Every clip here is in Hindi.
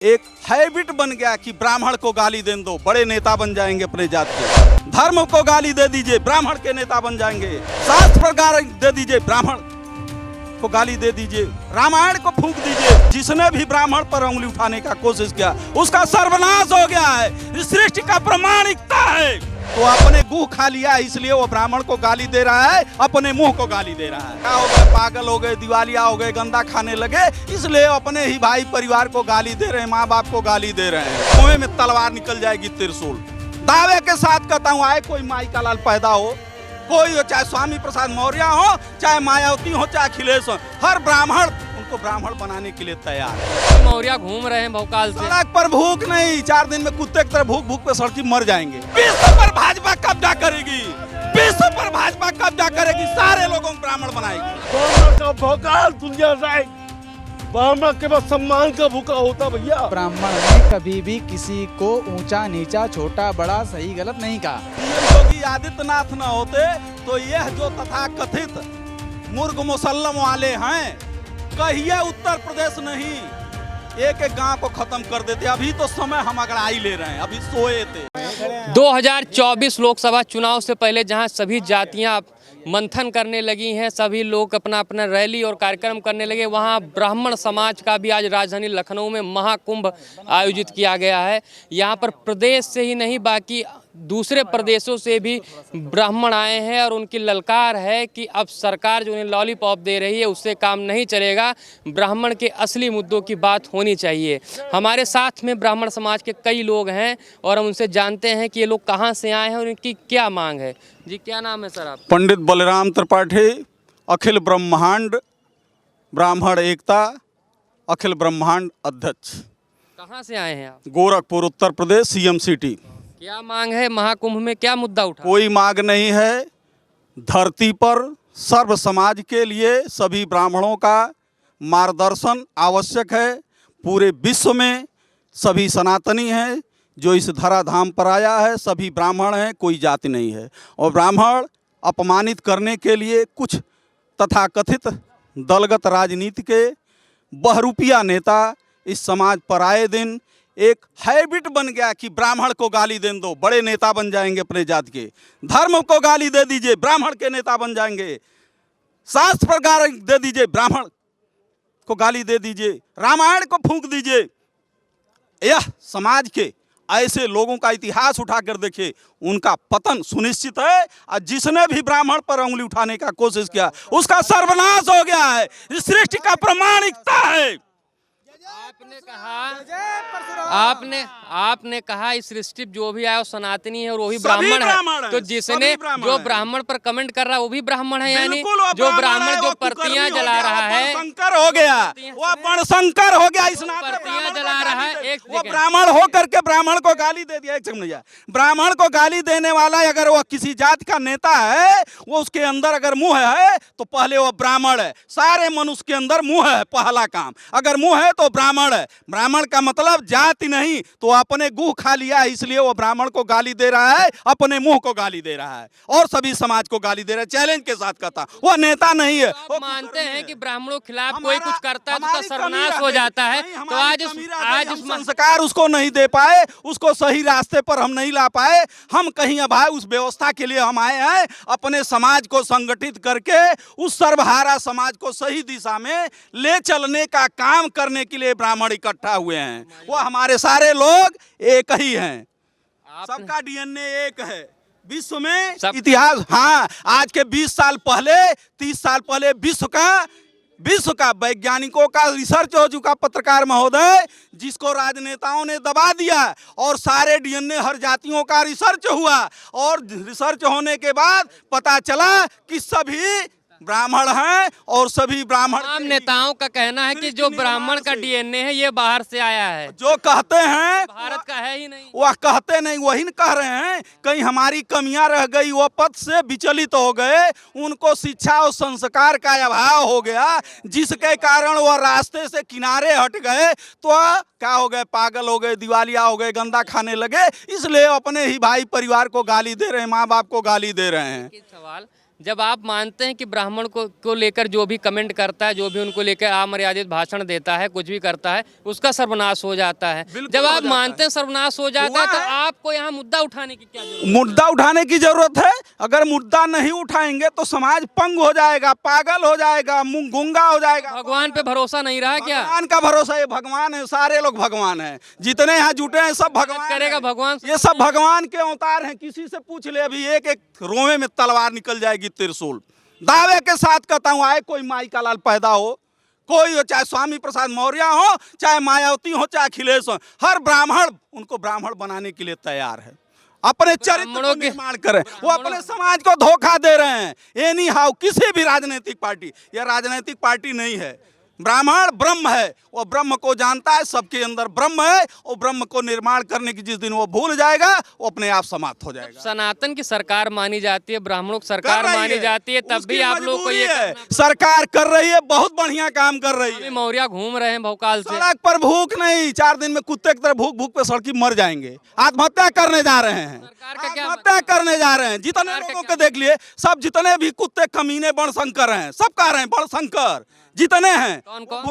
एक हैबिट बन गया कि ब्राह्मण को गाली दे दो, बड़े नेता बन जाएंगे अपने जात के। धर्म को गाली दे दीजिए, ब्राह्मण के नेता बन जाएंगे। शास्त्र पर गाली दे दीजिए, ब्राह्मण को गाली दे दीजिए। रामायण को फूंक दीजिए। जिसने भी ब्राह्मण पर उंगली उठाने का कोशिश किया उसका सर्वनाश हो गया है। इस सृष्टि का प्रमाणिकता है। तो अपने गुह खा लिया, इसलिए वो ब्राह्मण को गाली दे रहा है, अपने मुंह को गाली दे रहा है। क्या हो गए, पागल हो गए, दिवालिया हो गए, गंदा खाने लगे, इसलिए अपने ही भाई परिवार को गाली दे रहे हैं, माँ बाप को गाली दे रहे हैं। कुएं में तलवार निकल जाएगी, त्रिशूल। दावे के साथ कहता हूँ, आए कोई माई का लाल पैदा हो, कोई हो, चाहे स्वामी प्रसाद मौर्य हो, चाहे मायावती हो, चाहे अखिलेश हो, हर ब्राह्मण उनको ब्राह्मण बनाने के लिए तैयार है। मौर्य घूम रहे हैं भौकाल से। सड़क पर भूख नहीं, 4 दिन में कुत्ते की तरह भूख भूख पे सड़की मर जाएंगे। विश्व पर भाजपा कब्जा करेगी, विश्व पर भाजपा कब्जा करेगी, सारे लोगों को ब्राह्मण बनाएगी। ब्राह्मण का भौकाल दुनिया जाए, ब्राह्मण के बाद सम्मान का भूखा होता भैया। ब्राह्मण ने कभी भी किसी को ऊंचा नीचा छोटा बड़ा सही गलत नहीं कहा। योगी आदित्यनाथ न होते तो यह जो तथाकथित मुर्ग मुसल्लम वाले हैं, कहिए उत्तर प्रदेश नहीं, एक एक गांव को खत्म कर देते। अभी तो समय हम अगड़ाई ले रहे हैं, अभी सोए थे। 2024 लोकसभा चुनाव से पहले जहां सभी जातियां मंथन करने लगी हैं, सभी लोग अपना अपना रैली और कार्यक्रम करने लगे, वहां ब्राह्मण समाज का भी आज राजधानी लखनऊ में महाकुंभ आयोजित किया गया है। यहां पर प्रदेश से ही नहीं बाकी दूसरे प्रदेशों से भी ब्राह्मण आए हैं और उनकी ललकार है कि अब सरकार जो उन्हें लॉलीपॉप दे रही है उससे काम नहीं चलेगा, ब्राह्मण के असली मुद्दों की बात होनी चाहिए। हमारे साथ में ब्राह्मण समाज के कई लोग हैं और हम उनसे जानते हैं कि ये लोग कहाँ से आए हैं और उनकी क्या मांग है। जी, क्या नाम है सर आप? पंडित बलराम त्रिपाठी, अखिल ब्रह्मांड ब्राह्मण एकता, अखिल ब्रह्मांड अध्यक्ष। कहाँ से आए हैं आप? Gorakhpur, Uttar Pradesh, CM city. क्या मांग है? महाकुंभ में क्या मुद्दा उठा? कोई मांग नहीं है। धरती पर सर्व समाज के लिए सभी ब्राह्मणों का मार्गदर्शन आवश्यक है। पूरे विश्व में सभी सनातनी हैं, जो इस धराधाम पर आया है, सभी ब्राह्मण हैं, कोई जाति नहीं है। और ब्राह्मण अपमानित करने के लिए कुछ तथाकथित दलगत राजनीति के बहरूपिया नेता इस समाज पर आए दिन एक हैबिट बन गया कि ब्राह्मण को गाली दे दो, बड़े नेता बन जाएंगे अपने जात के। धर्म को गाली दे दीजिए, ब्राह्मण के नेता बन जाएंगे। शास्त्र पर गाली दे दीजिए, ब्राह्मण को गाली दे दीजिए। रामायण को फूंक दीजिए। यह समाज के ऐसे लोगों का इतिहास उठाकर देखिए, उनका पतन सुनिश्चित है। और जिसने भी ब्राह्मण पर उंगली उठाने का कोशिश किया उसका सर्वनाश हो गया है। इस सृष्टि का प्रमाणिकता है। आपने कहा इस सृष्टि जो भी आया वो सनातनी है और वो भी ब्राह्मण है। तो जिसने जो ब्राह्मण पर कमेंट कर रहा है वो भी ब्राह्मण है, यानी जो ब्राह्मण जो पर्तियां जला रहा है, शंकर हो गया, वो बणशंकर हो गया। इस पर्तियां जला रहा है। वो ब्राह्मण हो करके ब्राह्मण को गाली दे दिया। एक सेकंड, ब्राह्मण को गाली देने वाला अगर वो किसी जात का नेता है, वो उसके अंदर अगर मुंह है तो पहले वो ब्राह्मण है। सारे मनुष्य के अंदर मुंह है, पहला काम। अगर मुंह है तो ब्राह्मण है। ब्राह्मण का मतलब जाति नहीं, तो अपने गुह खा लिया, इसलिए वो ब्राह्मण को गाली दे रहा है, अपने मुंह को गाली दे रहा है और सभी समाज को गाली दे रहा है। चैलेंज के साथ कहता, वो नेता नहीं है। वो मानते हैं कि ब्राह्मणों के खिलाफ कोई कुछ करता है तो सर्वनाश हो जाता है। तो आज संस्कार उसको नहीं दे पाए, उसको सही रास्ते पर हम नहीं ला पाए। हम कहीं अब आए, उस व्यवस्था के लिए हम आए हैं, अपने समाज को संगठित करके उस सर्वहारा समाज को सही दिशा में ले चलने का काम करने के लिए ब्राह्मण इकट्ठा हुए हैं। वो हमारे सारे लोग एक ही हैं, सबका डीएनए एक है। विश्व में इतिहास, हाँ, आज के 20 साल पहले, 30 साल पहले विश्व का वैज्ञानिकों का रिसर्च हो चुका, पत्रकार महोदय, जिसको राजनेताओं ने दबा दिया और सारे डीएनए हर जातियों का रिसर्च हुआ। और रिसर्च होने के बाद पता चला कि सभी ब्राह्मण हैं और सभी ब्राह्मण। आम नेताओं का कहना है कि जो ब्राह्मण का डीएनए है ये बाहर से आया है। जो कहते हैं भारत का है ही नहीं, वह कहते नहीं, वही न कह रहे हैं। कहीं हमारी कमियां रह गई, वह पद से विचलित हो गए, उनको शिक्षा और संस्कार का अभाव हो गया, जिसके कारण वह रास्ते से किनारे हट गए। तो क्या हो गए, पागल हो गए, दिवालिया हो गए, गंदा खाने लगे, इसलिए अपने ही भाई परिवार को गाली दे रहे हैं, माँ बाप को गाली दे रहे हैं। सवाल जब आप मानते हैं कि ब्राह्मण को लेकर जो भी कमेंट करता है, जो भी उनको लेकर अमर्यादित भाषण देता है, कुछ भी करता है, उसका सर्वनाश हो जाता है। जब आप मानते हैं सर्वनाश हो जाता है तो आपको यहाँ मुद्दा उठाने की क्या जरूरत है? मुद्दा उठाने की जरूरत है। अगर मुद्दा नहीं उठाएंगे तो समाज पंग हो जाएगा, पागल हो जाएगा, मुंह गूंगा हो जाएगा। भगवान पे भरोसा नहीं रहा क्या? भगवान का भरोसा, ये भगवान है, सारे लोग भगवान हैं, जितने यहाँ जुटे हैं सब भगवान करेगा हैं। भगवान। ये सब भगवान के अवतार हैं। किसी से पूछ ले, अभी एक एक रोवे में तलवार निकल जाएगी, त्रिशूल। दावे के साथ कहता हूँ, आए कोई माई का लाल पैदा हो, कोई हो, चाहे स्वामी प्रसाद मौर्य हो, चाहे मायावती हो, चाहे अखिलेश हो, हर ब्राह्मण उनको ब्राह्मण बनाने के लिए तैयार है। अपने चरित्र को निर्माण करें। वो अपने समाज को धोखा दे रहे हैं। एनी हाउ किसी भी राजनीतिक पार्टी, यह राजनीतिक पार्टी नहीं है। ब्राह्मण ब्रह्म है, वो ब्रह्म को जानता है, सबके अंदर ब्रह्म है। वो ब्रह्म को निर्माण करने की जिस दिन वो भूल जाएगा, वो अपने आप समाप्त हो जाएगा। सनातन की सरकार मानी जाती है, ब्राह्मणों की सरकार मानी जाती है, तब भी आप लोग को ये सरकार कर रही है, बहुत बढ़िया काम कर रही है। मौर्य घूम रहे हैं भौकाल से। सड़क पर भूख नहीं, 4 दिन में कुत्ते की तरह भूख भूख पे सड़की मर जाएंगे। आत्महत्या करने जा रहे हैं, आत्महत्या करने जा रहे हैं। जितने लोगों को देख लिए, सब जितने भी कुत्ते कमीने बड़शंकर हैं, सब कह रहे हैं बड़शंकर जितने हैं। कौन?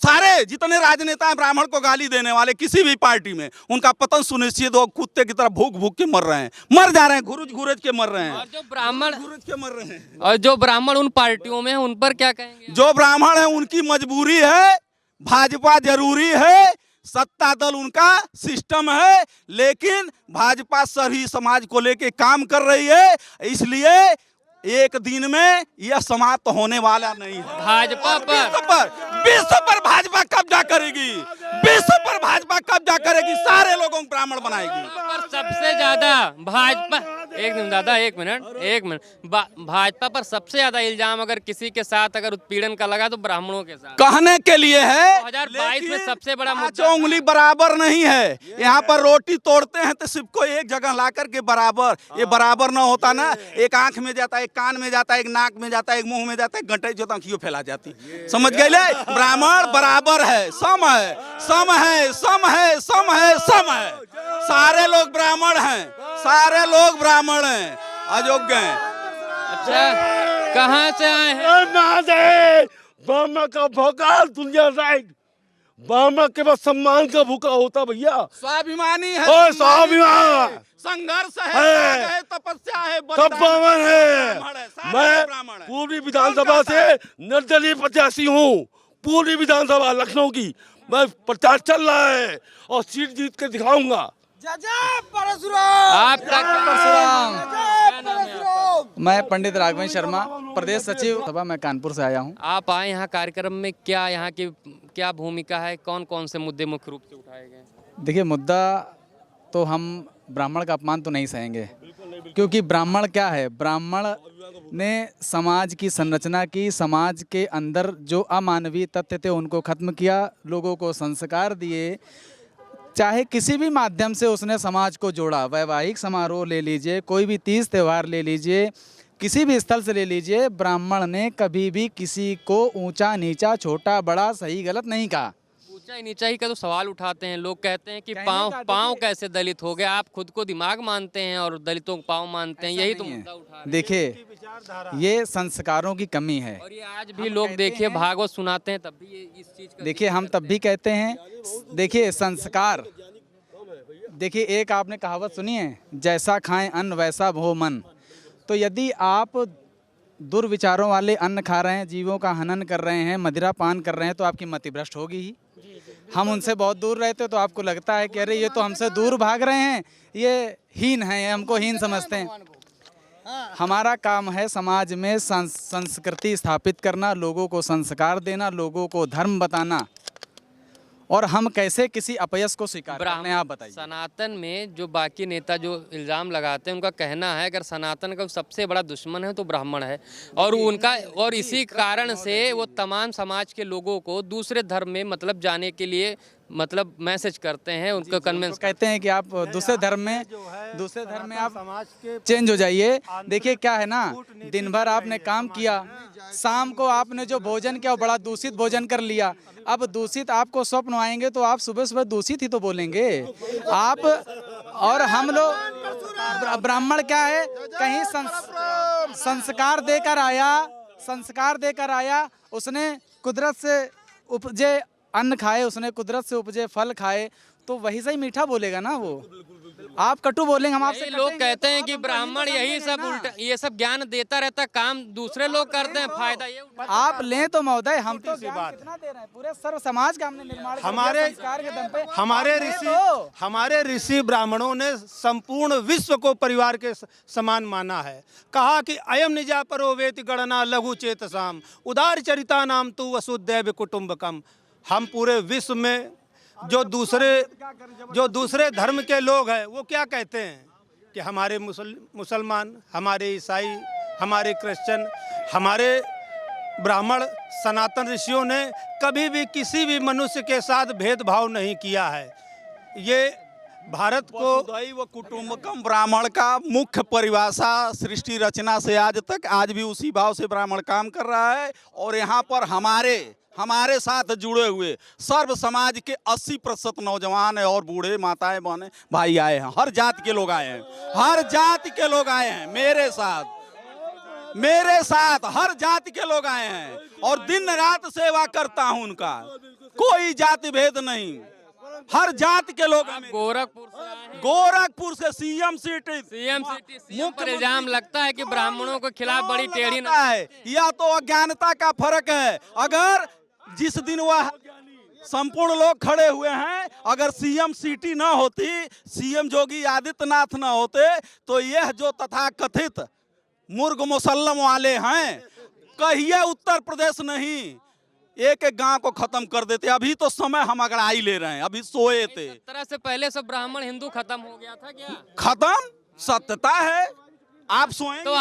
सारे जितने राजनेता हैं ब्राह्मण को गाली देने वाले, किसी भी पार्टी में उनका पतन सुनिश्चित हो। कुत्ते की तरह भूख भूख के मर रहे हैं, मर जा रहे हैं, घुरुज घुरुज के मर रहे हैं। और जो ब्राह्मण घुरुज के मर रहे हैं, और जो ब्राह्मण उन पार्टियों में है, उन पर क्या कहेंगे? जो ब्राह्मण है उनकी मजबूरी है, भाजपा जरूरी है, सत्ता दल उनका सिस्टम है, लेकिन भाजपा सभी समाज को लेके काम कर रही है। इसलिए एक दिन में यह समाप्त होने वाला नहीं है। भाजपा विश्व पर भाजपा कब्जा करेगी, विश्व पर भाजपा कब्जा करेगी, सारे लोगों को ब्राह्मण बनाएगी। पर सबसे ज्यादा भाजपा, एक मिनट दादा, एक मिनट, भाजपा पर सबसे ज्यादा इल्जाम अगर किसी के साथ अगर उत्पीड़न का लगा तो ब्राह्मणों के साथ कहने के लिए है। 2022 में सबसे बड़ा मुद्दा उंगली बराबर नहीं है। यहाँ पर रोटी तोड़ते हैं तो सिर्फ को एक जगह ला करके बराबर, ये बराबर ना होता ना, एक आंख में जाता है, एक कान में जाता है, एक नाक में जाता है, एक मुंह में जाता है, घंटे जो आंखियों फैला जाती। समझ गए? ब्राह्मण बराबर है, सम है, सम है, सम है, सम है, सम है। सारे लोग ब्राह्मण हैं, सारे लोग ब्राह्मण हैं, अयोग्य हैं। अच्छा, कहाँ से आए हैं? ब्राह्मण का भोकाल दुनिया जाएगी। ब्राह्मण के पास सम्मान का भूखा होता भैया, स्वाभिमानी है, स्वाभिमान, संघर्ष है, तपस्या है, सब ब्राह्मण है। मैं पूर्वी विधानसभा से निर्दलीय प्रत्याशी हूँ, पूर्वी विधानसभा लखनऊ की। मैं प्रचार चल रहा है और सीट जीत के दिखाऊंगा। मैं पंडित राघवेंद्र शर्मा, प्रदेश सचिव सभा, मैं कानपुर से आया हूँ। आप आए यहाँ कार्यक्रम में, क्या यहाँ की क्या भूमिका है, कौन कौन से मुद्दे मुख्य रूप से उठाए गए? देखिए, मुद्दा तो हम ब्राह्मण का अपमान तो नहीं सहेंगे, क्योंकि ब्राह्मण क्या है, ब्राह्मण ने समाज की संरचना की, समाज के अंदर जो अमानवीय तथ्य थे उनको खत्म किया, लोगों को संस्कार दिए, चाहे किसी भी माध्यम से उसने समाज को जोड़ा। वैवाहिक समारोह ले लीजिए, कोई भी तीज त्यौहार ले लीजिए, किसी भी स्थल से ले लीजिए, ब्राह्मण ने कभी भी किसी को ऊंचा नीचा, छोटा बड़ा, सही गलत नहीं कहा। ऊंचा नीचा ही का तो सवाल उठाते हैं लोग, कहते हैं कि पाँव कैसे दलित हो गए? आप खुद को दिमाग मानते हैं और दलितों को पाँव मानते हैं, यही तो मुद्दा उठा रहे हैं। देखिए, ये संस्कारों की कमी है। और ये आज भी लोग देखिए भागवत सुनाते हैं तब भी ये इस चीज का, देखिए हम तब भी कहते हैं, देखिए संस्कार, देखिए एक आपने कहावत सुनी है, जैसा खाएं अन्न वैसा हो मन। तो यदि आप दुर्विचारों वाले अन्न खा रहे हैं, जीवों का हनन कर रहे हैं, मदिरा पान कर रहे हैं, तो आपकी मति भ्रष्ट होगी ही। हम उनसे बहुत दूर रहते तो आपको लगता है कि अरे ये तो हमसे दूर भाग रहे हैं, ये हीन हैं, ये हमको हीन समझते हैं। हमारा काम है समाज में संस्कृति स्थापित करना, लोगों को संस्कार देना, लोगों को धर्म बताना, और हम कैसे किसी अपयश को स्वीकार करते हैं, आप बताइए। सनातन में जो बाकी नेता जो इल्ज़ाम लगाते हैं, उनका कहना है अगर सनातन का सबसे बड़ा दुश्मन है तो ब्राह्मण है, और उनका और इसी कारण से वो तमाम समाज के लोगों को दूसरे धर्म में मतलब जाने के लिए मतलब मैसेज करते हैं, उनको कन्विंस कहते हैं कि आप दूसरे धर्म में आप चेंज हो जाइए। देखिए क्या है ना, दिन भर आपने काम किया, शाम को आपने जो भोजन किया वो बड़ा दूषित भोजन कर लिया। अब दूषित आपको स्वप्न आएंगे तो आप सुबह सुबह दूषित ही तो बोलेंगे आप। और हम लोग ब्राह्मण क्या है, कहीं संस्कार देकर आया, उसने कुदरत से उपजे अन्न खाए, उसने कुदरत से उपजे फल खाए, तो वही से ही मीठा बोलेगा ना वो। आप कटु बोलेंगे, हम आपसे यही लोग कटेंगे, कहते तो हैं आप कि हमको ब्राह्मण हिंदू यही समझेंगे सब ना। उल्टा, ये सब ज्ञान देता रहता, काम दूसरे लोग करते हैं, फायदा ये आप लें तो महोदय, हम तो ज्ञान कितना दे रहे हैं, पूरे सर्व समाज का हमने निर्माण कर दिया संस्कार के दम पे। हमारे ऋषि ब्राह्मणों ने संपूर्ण विश्व को परिवार के समान माना है। कहा कि अयम निजा परो वेति गणना लघु चेतसाम उदार चरिता नाम तु वसुदैव कुटुंबकम। हम पूरे विश्व में जो दूसरे धर्म के लोग हैं वो क्या कहते हैं कि हमारे मुसलमान, हमारे ईसाई, हमारे क्रिश्चियन, हमारे ब्राह्मण, सनातन ऋषियों ने कभी भी किसी भी मनुष्य के साथ भेदभाव नहीं किया है। ये भारत को वसुधैव कुटुंबकम ब्राह्मण का मुख्य परिभाषा सृष्टि रचना से आज तक, आज भी उसी भाव से ब्राह्मण काम कर रहा है। और यहाँ पर हमारे साथ जुड़े हुए सर्व समाज के 80% नौजवान है और बूढ़े, माताएं, बहनें, भाई आए हैं, हर जाति के लोग आए हैं, हर जाति के लोग आए हैं मेरे साथ हर जाति के लोग आए हैं और दिन रात सेवा करता हूं उनका, कोई जाति भेद नहीं, हर जाति के लोग। गोरखपुर से आए हैं। गोरखपुर से सीएम सीएम पर इल्जाम लगता है कि ब्राह्मणों के खिलाफ बड़ी टेढ़ी है, या तो अज्ञानता का फर्क है। अगर जिस दिन वह संपूर्ण लोग खड़े हुए हैं, अगर सीएम सिटी ना होती, सीएम योगी आदित्यनाथ ना होते, तो यह जो तथाकथित मुर्ग मुसल्लम वाले हैं, कहिए उत्तर प्रदेश नहीं, एक एक गांव को खत्म कर देते। अभी तो समय हम अगड़ाई ले रहे हैं, अभी सोए थे। 17 से पहले सब ब्राह्मण हिंदू खत्म हो गया था क्या? खत्म सत्यता है, आप सोएंगे तो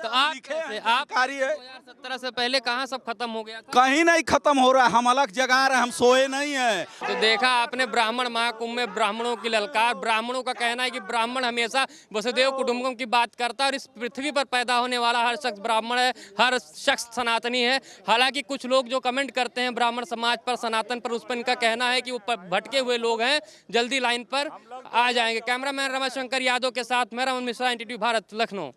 आप कैसे? आप कार्य है, 2017 से पहले कहाँ सब खत्म हो गया था? कहीं नहीं खत्म हो रहा है, हम अलग जगा रहे हैं, हम सोए नहीं है। तो देखा आपने ब्राह्मण महाकुंभ में ब्राह्मणों की ललकार। ब्राह्मणों का कहना है कि ब्राह्मण हमेशा वसुदेव कुटुंबकम की बात करता है और इस पृथ्वी पर पैदा होने वाला हर शख्स ब्राह्मण है, हर शख्स सनातनी है। हालांकि कुछ लोग जो कमेंट करते हैं ब्राह्मण समाज पर, सनातन पर, उस पर इनका कहना है कि वो भटके हुए लोग हैं, जल्दी लाइन पर आ जाएंगे। कैमरामैन रमेश शंकर यादव के साथ मैं रमन मिश्रा, NTTV भारत, लखनऊ।